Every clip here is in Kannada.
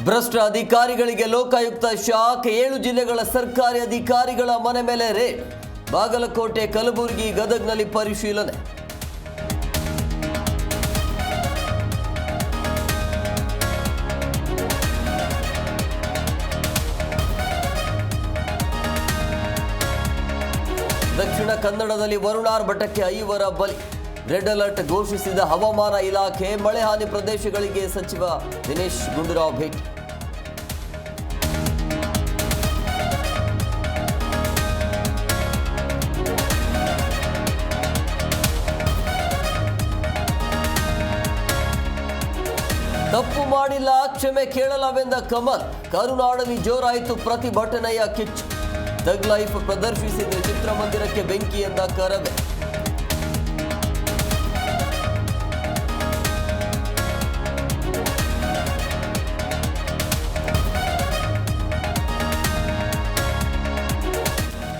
ಭ್ರಷ್ಟ ಅಧಿಕಾರಿಗಳಿಗೆ ಲೋಕಾಯುಕ್ತ ಶಾಕ್. 7 ಜಿಲ್ಲೆಗಳ ಸರ್ಕಾರಿ ಅಧಿಕಾರಿಗಳ ಮನೆ ಮೇಲೆ ರೇಡ್. ಬಾಗಲಕೋಟೆ, ಕಲಬುರಗಿ, ಗದಗ್ನಲ್ಲಿ ಪರಿಶೀಲನೆ. ದಕ್ಷಿಣ ಕನ್ನಡದಲ್ಲಿ ವರುಣಾರ್ಭಟಕ್ಕೆ 5 ಬಲಿ. ರೆಡ್ ಅಲರ್ಟ್ ಘೋಷಿಸಿದ ಹವಾಮಾನ ಇಲಾಖೆ. ಮಳೆ ಹಾನಿ ಪ್ರದೇಶಗಳಿಗೆ ಸಚಿವ ದಿನೇಶ್ ಗುಂಡೂರಾವ್ ಭೇಟಿ. ತಪ್ಪು ಮಾಡಿಲ್ಲ, ಕ್ಷಮೆ ಕೇಳಲವೆಂದ ಕಮಲ್. ಕರುನಾಡಲ್ಲಿ ಜೋರಾಯಿತು ಪ್ರತಿಭಟನೆಯ ಕಿಚ್ಚು. ಥಗ್ ಲೈಫ್ ಪ್ರದರ್ಶಿಸಿದ ಚಿತ್ರಮಂದಿರಕ್ಕೆ ಬೆಂಕಿ ಎಂದ ಕರವೇ.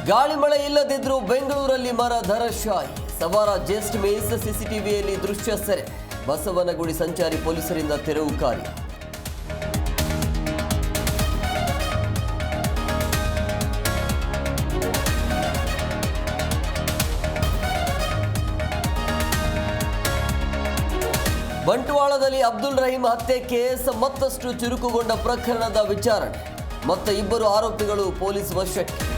ಗಾಳಿ ಮಳೆ ಇಲ್ಲದಿದ್ರೂ ಬೆಂಗಳೂರಲ್ಲಿ ಮರ ಧರಶಾಹಿ. ಸವಾರ ಜಸ್ಟ್ ಮಿಸ್. ಸಿಸಿಟಿವಿಯಲ್ಲಿ ದೃಶ್ಯ ಸೆರೆ. ಬಸವನಗುಡಿ ಸಂಚಾರಿ ಪೊಲೀಸರಿಂದ ತೆರವು ಕಾರ್ಯ. ಬಂಟ್ವಾಳದಲ್ಲಿ ಅಬ್ದುಲ್ ರಹೀಂ ಹತ್ಯೆ ಕೇಸ್ ಮತ್ತಷ್ಟು ಚುರುಕುಗೊಂಡ ಪ್ರಕರಣದ ವಿಚಾರಣೆ. ಮತ್ತೆ 2 ಆರೋಪಿಗಳು ಪೊಲೀಸ್ ವಶಕ್ಕೆ.